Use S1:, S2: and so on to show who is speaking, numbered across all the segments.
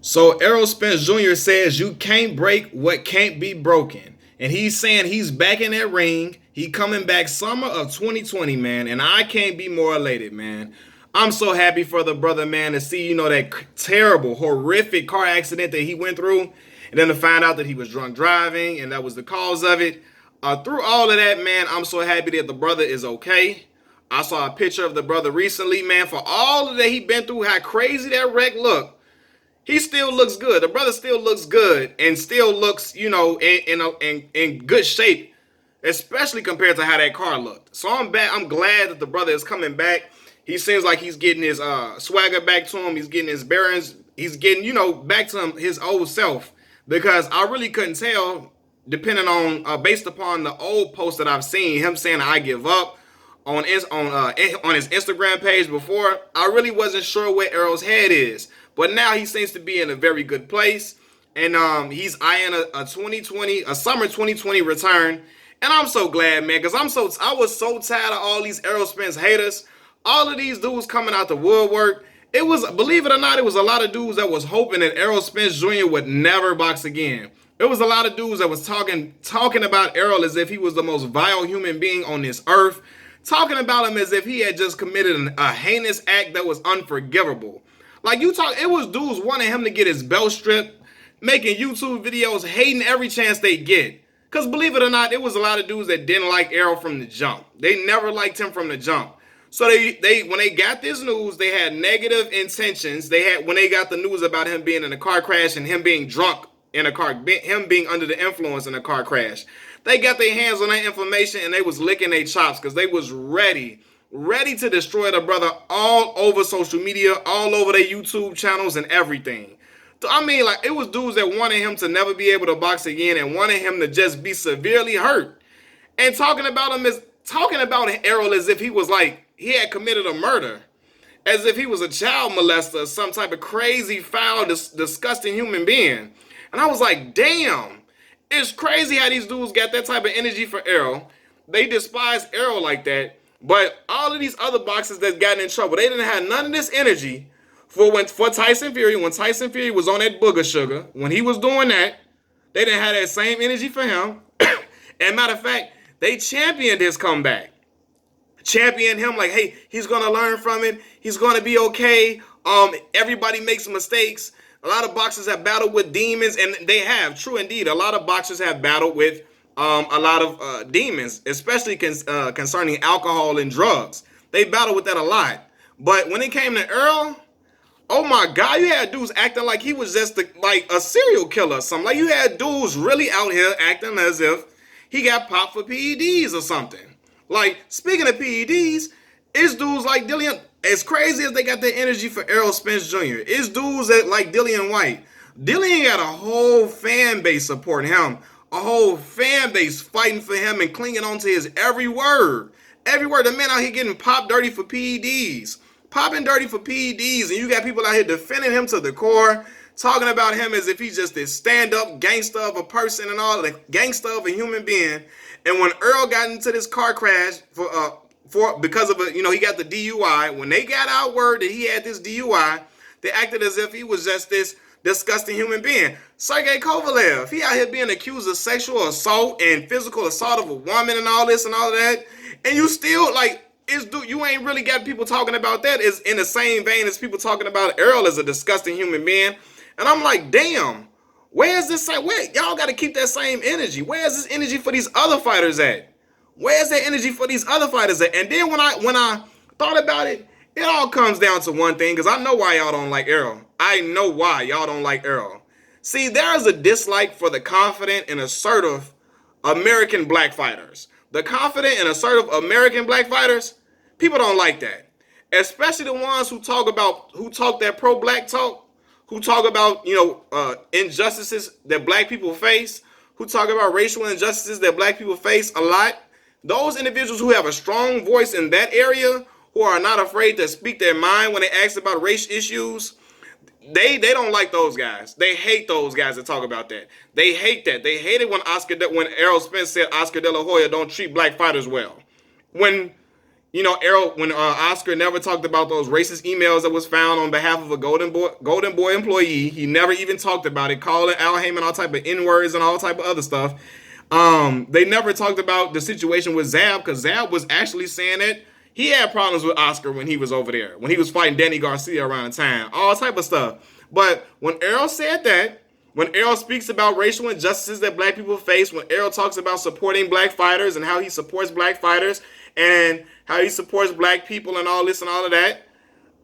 S1: So Errol Spence Jr. says you can't break what can't be broken. And he's saying he's back in that ring. He coming back summer of 2020, man. And I can't be more elated, man. I'm so happy for the brother, man, to see, that terrible, horrific car accident that he went through. And then to find out that he was drunk driving and that was the cause of it. Through all of that, man, I'm so happy that the brother is okay. I saw a picture of the brother recently, man, for all of that he been through, how crazy that wreck looked. He still looks good. The brother still looks good and still looks, in good shape, especially compared to how that car looked. So I'm back. I'm glad that the brother is coming back. He seems like he's getting his swagger back to him. He's getting his bearings. He's getting, back to his old self. Because I really couldn't tell, depending on, based upon the old post that I've seen, him saying I give up on his Instagram page before. I really wasn't sure where Errol's head is. But now he seems to be in a very good place. And he's eyeing a summer 2020 return. And I'm so glad, man, because I was so tired of all these Errol Spence haters. All of these dudes coming out the woodwork. It was, believe it or not, it was a lot of dudes that was hoping that Errol Spence Jr. would never box again. There was a lot of dudes that was talking about Errol as if he was the most vile human being on this earth. Talking about him as if he had just committed a heinous act that was unforgivable. Like it was dudes wanting him to get his belt stripped, making YouTube videos, hating every chance they get. Because believe it or not, it was a lot of dudes that didn't like Errol from the jump. They never liked him from the jump. So they when they got this news, they had negative intentions. When they got the news about him being in a car crash and him being drunk in a car, him being under the influence in a car crash. They got their hands on that information and they was licking their chops because they was ready to destroy the brother all over social media, all over their YouTube channels and everything. So, I mean, like, it was dudes that wanted him to never be able to box again and wanted him to just be severely hurt. And talking about Errol as if he was like, he had committed a murder. As if he was a child molester or some type of crazy, foul, disgusting human being. And I was like, damn, it's crazy how these dudes got that type of energy for Errol. They despise Errol like that. But all of these other boxers that's gotten in trouble, they didn't have none of this energy for Tyson Fury. When Tyson Fury was on that booger sugar, when he was doing that, they didn't have that same energy for him. And matter of fact, they championed his comeback. Championed him like, hey, he's gonna learn from it. He's gonna be okay. Everybody makes mistakes. A lot of boxers have battled with demons, and they have, true indeed. A lot of boxers have battled with a lot of demons, especially concerning alcohol and drugs. They battle with that a lot. But when it came to Errol, oh my God, you had dudes acting like he was just like a serial killer or something. Like you had dudes really out here acting as if he got popped for PEDs or something. Like, speaking of PEDs, it's dudes like Dillian, as crazy as they got their energy for Errol Spence Jr., it's dudes that like Dillian White. Dillian got a whole fan base supporting him. A whole fan base fighting for him and clinging on to his every word. Every word. The man out here getting popped dirty for PEDs. Popping dirty for PEDs. And you got people out here defending him to the core. Talking about him as if he's just this stand-up gangster of a person and all. The gangster of a human being. And when Earl got into this car crash because of he got the DUI. When they got out word that he had this DUI, they acted as if he was just this disgusting human being. Sergey Kovalev, he out here being accused of sexual assault and physical assault of a woman and all this and all of that. And you still you ain't really got people talking about that. It's in the same vein as people talking about Errol as a disgusting human being. And I'm like, damn, where's this? Where y'all got to keep that same energy? Where's this energy for these other fighters at? Where's that energy for these other fighters at? And then when I thought about it, it all comes down to one thing, because I know why y'all don't like Errol. I know why y'all don't like Errol. See, there is a dislike for the confident and assertive American black fighters. The confident and assertive American black fighters, people don't like that. Especially the ones who talk that pro-black talk, who talk about, injustices that black people face, who talk about racial injustices that black people face a lot. Those individuals who have a strong voice in that area, who are not afraid to speak their mind when they ask about race issues, they don't like those guys. They hate those guys that talk about that. They hate that. They hate it when Errol Spence said Oscar De La Hoya don't treat black fighters well. When, Errol, when Oscar never talked about those racist emails that was found on behalf of a Golden Boy employee. He never even talked about it, calling Al Heyman all type of N-words and all type of other stuff. They never talked about the situation with Zab, because Zab was actually saying that he had problems with Oscar when he was over there, when he was fighting Danny Garcia around town, all type of stuff. But when Errol said that, when Errol speaks about racial injustices that black people face, when Errol talks about supporting black fighters and how he supports black fighters and how he supports black people and all this and all of that,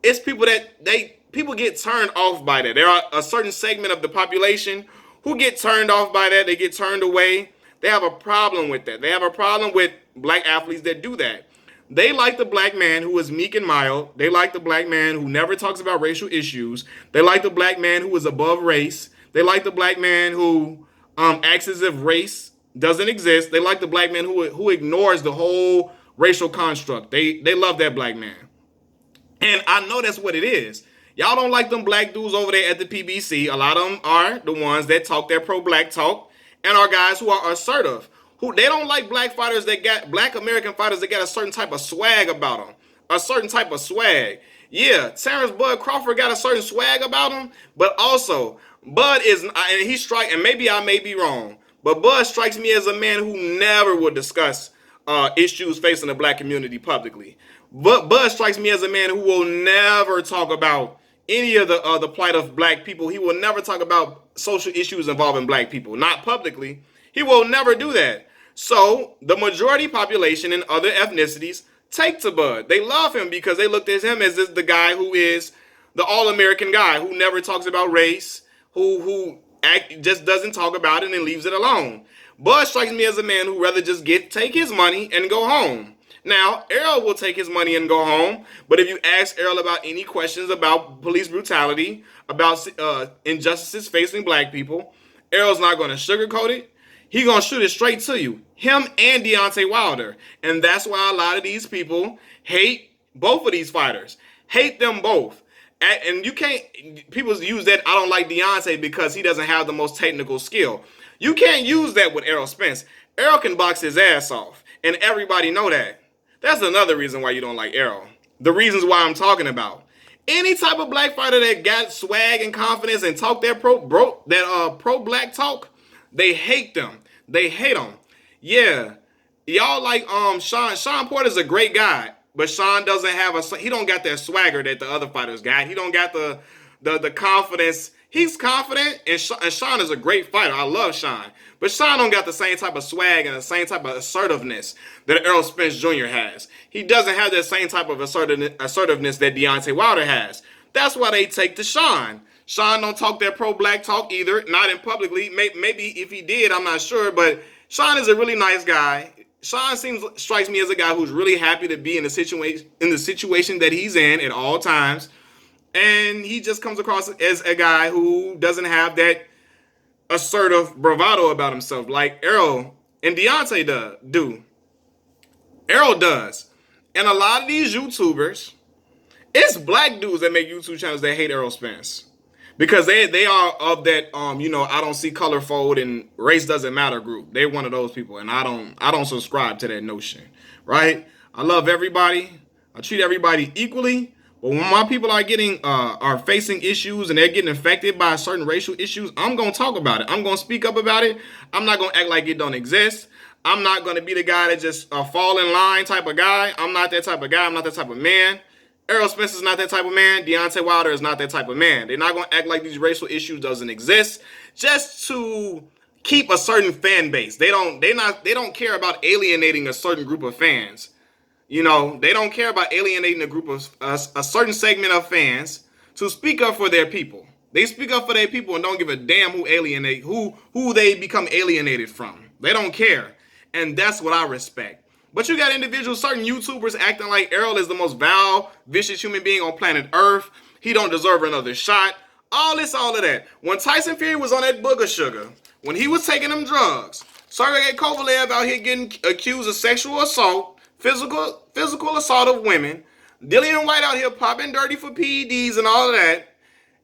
S1: it's people that people get turned off by that. There are a certain segment of the population who get turned off by that. They get turned away. They have a problem with that. They have a problem with black athletes that do that. They like the black man who is meek and mild. They like the black man who never talks about racial issues. They like the black man who is above race. They like the black man who acts as if race doesn't exist. They like the black man who ignores the whole racial construct. They love that black man. And I know that's what it is. Y'all don't like them black dudes over there at the PBC. A lot of them are the ones that talk their pro-black talk and are guys who are assertive. Who they don't like black fighters that got black American fighters that got a certain type of swag about them. A certain type of swag. Yeah, Terrence Bud Crawford got a certain swag about him, but also Bud is, and he strike, and maybe I may be wrong, but Bud strikes me as a man who never would discuss issues facing the black community publicly. But Bud strikes me as a man who will never talk about any of the plight of black people. He will never talk about social issues involving black people, not publicly. He will never do that. So the majority population and other ethnicities take to Bud. They love him because they looked at him as the guy who is the all-American guy who never talks about race, who just doesn't talk about it and leaves it alone. Bud strikes me as a man who rather just take his money and go home. Now, Errol will take his money and go home, but if you ask Errol about any questions about police brutality, about injustices facing black people, Errol's not going to sugarcoat it. He's going to shoot it straight to you. Him and Deontay Wilder. And that's why a lot of these people hate both of these fighters. Hate them both. And you can't, people use that, I don't like Deontay because he doesn't have the most technical skill. You can't use that with Errol Spence. Errol can box his ass off. And everybody know that. That's another reason why you don't like Errol. The reasons why I'm talking about. Any type of black fighter that got swag and confidence and talk that pro-black talk, they hate them. They hate them. Yeah. Y'all like Sean. Sean Porter's a great guy, but Sean doesn't have he don't got that swagger that the other fighters got. He don't got the confidence. He's confident, and Sean is a great fighter. I love Sean. But Sean don't got the same type of swag and the same type of assertiveness that Errol Spence Jr. has. He doesn't have that same type of assertiveness that Deontay Wilder has. That's why they take to Sean. Sean don't talk that pro-black talk either, not in publicly. Maybe if he did, I'm not sure. But Sean is a really nice guy. Sean strikes me as a guy who's really happy to be in the situation that he's in at all times. And he just comes across as a guy who doesn't have that assertive bravado about himself like Errol and Deontay do. Errol does. And a lot of these YouTubers, it's black dudes that make YouTube channels that hate Errol Spence. Because they are of that, I don't see color fold and race doesn't matter group. They're one of those people. And I don't subscribe to that notion, right? I love everybody. I treat everybody equally. But when my people are facing issues and they're getting affected by certain racial issues, I'm going to talk about it. I'm going to speak up about it. I'm not going to act like it don't exist. I'm not going to be the guy that just fall in line type of guy. I'm not that type of guy. I'm not that type of man. Errol Spence is not that type of man. Deontay Wilder is not that type of man. They're not going to act like these racial issues doesn't exist just to keep a certain fan base. They don't care about alienating a certain group of fans. They don't care about alienating a certain segment of fans to speak up for their people. They speak up for their people and don't give a damn who they become alienated from. They don't care. And that's what I respect. But you got individuals, certain YouTubers acting like Errol is the most vile, vicious human being on planet Earth. He don't deserve another shot. All of that. When Tyson Fury was on that booger sugar, when he was taking them drugs, Sergey Kovalev out here getting accused of sexual assault, physical assault of women, Dillian White out here popping dirty for PEDs and all of that,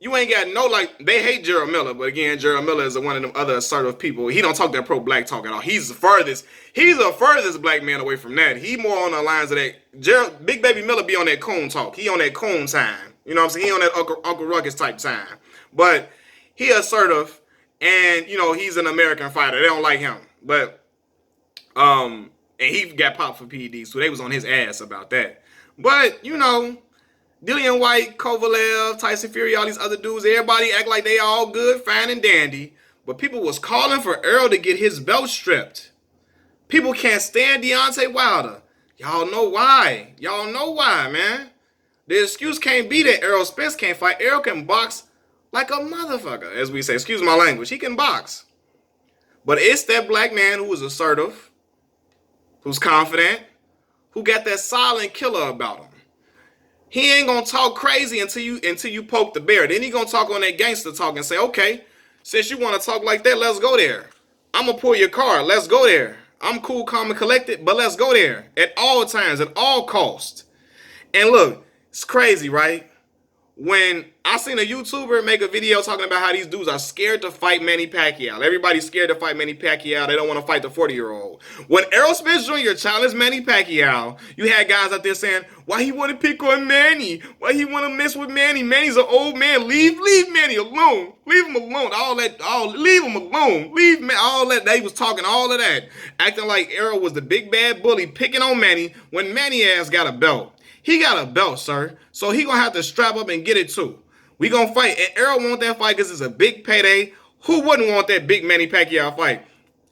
S1: You ain't got no, like, they hate Gerald Miller, but again, Gerald Miller is one of them other assertive people. He don't talk that pro-black talk at all. He's the furthest black man away from that. He more on the lines of that. Big Baby Miller be on that coon talk. He on that coon time. You know what I'm saying? He on that Uncle Ruckus type time. But he assertive, and, you know, he's an American fighter. They don't like him. But, and he got popped for PEDs, so they was on his ass about that. But, you know, Dillian White, Kovalev, Tyson Fury, all these other dudes, everybody act like they all good, fine, and dandy. But people was calling for Errol to get his belt stripped. People can't stand Deontay Wilder. Y'all know why. Y'all know why, man. The excuse can't be that Errol Spence can't fight. Errol can box like a motherfucker, as we say. Excuse my language. He can box. But it's that black man who is assertive, who's confident, who got that silent killer about him. He ain't gonna talk crazy until you poke the bear. Then he gonna talk on that gangster talk and say, okay, since you want to talk like that, let's go there. I'm gonna pull your card. Let's go there. I'm cool, calm, and collected, but let's go there at all times, at all costs. And look, it's crazy, right? When I seen a YouTuber make a video talking about how these dudes are scared to fight Manny Pacquiao. Everybody's scared to fight Manny Pacquiao. They don't want to fight the 40-year-old. When Errol Spence Jr. challenged Manny Pacquiao, you had guys out there saying, why he want to pick on Manny? Why he want to mess with Manny? Manny's an old man. Leave Manny alone. Leave him alone. Leave him alone. All that. They was talking all of that. Acting like Errol was the big bad bully picking on Manny when Manny ass got a belt. He got a belt, sir. So he gonna have to strap up and get it too. We gonna fight. And Errol want that fight because it's a big payday. Who wouldn't want that big Manny Pacquiao fight?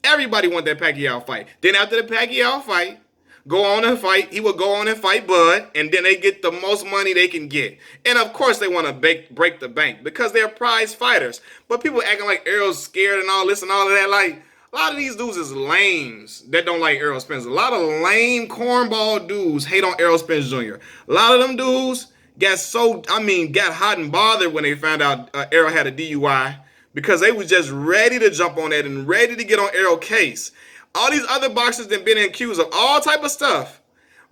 S1: Everybody want that Pacquiao fight. Then after the Pacquiao fight, go on and fight. He will go on and fight Bud. And then they get the most money they can get. And of course they want to break the bank because they're prize fighters. But people acting like Errol's scared and all this and all of that. Like, a lot of these dudes is lames that don't like Errol Spence. A lot of lame cornball dudes hate on Errol Spence Jr. A lot of them dudes got hot and bothered when they found out Errol had a DUI because they was just ready to jump on that and ready to get on Errol's case. All these other boxers that been accused of all type of stuff,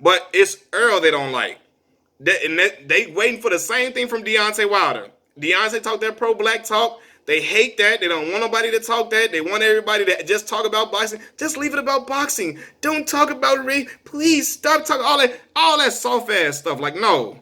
S1: but it's Errol they don't like. They waiting for the same thing from Deontay Wilder. Deontay talk that pro-black talk. They hate that. They don't want nobody to talk that. They want everybody to just talk about boxing. Just leave it about boxing. Don't talk about race. Please stop talking all that soft ass stuff. Like, no.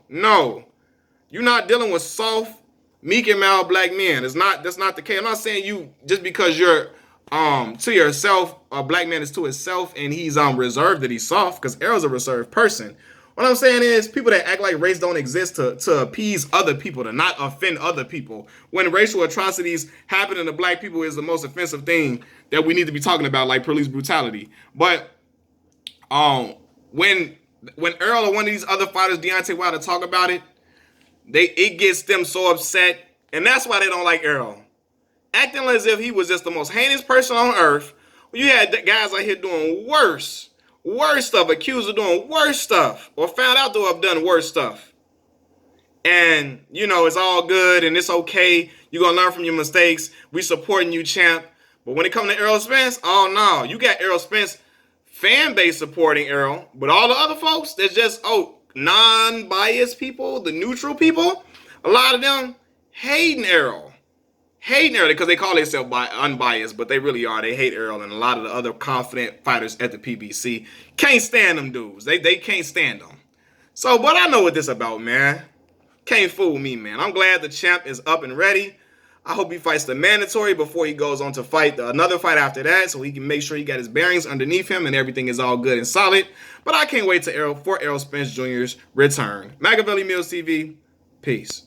S1: You're not dealing with soft, meek and mild black men. That's not the case. I'm not saying you just because you're to yourself, a black man is to himself and he's reserved that he's soft, because Errol's a reserved person. What I'm saying is people that act like race don't exist to appease other people, to not offend other people. When racial atrocities happening to black people is the most offensive thing that we need to be talking about, like police brutality. But when Errol or one of these other fighters, Deontay Wilder, talk about it, it gets them so upset. And that's why they don't like Errol. Acting as if he was just the most heinous person on earth. You had guys out here doing worse stuff, accused of doing worse stuff, or found out to have done worse stuff. And, you know, it's all good and it's okay. You're going to learn from your mistakes. We supporting you, champ. But when it comes to Errol Spence, oh no. You got Errol Spence fan base supporting Errol. But all the other folks, there's just, non-biased people, the neutral people, a lot of them hating Errol. Hating Errol because they call themselves unbiased, but they really are. They hate Errol, and a lot of the other confident fighters at the PBC can't stand them dudes. They can't stand them. So, but I know what this about, man. Can't fool me, man. I'm glad the champ is up and ready. I hope he fights the mandatory before he goes on to fight another fight after that, so he can make sure he got his bearings underneath him and everything is all good and solid. But I can't wait for Errol Spence Jr.'s return. Machiavelli Mills TV, peace.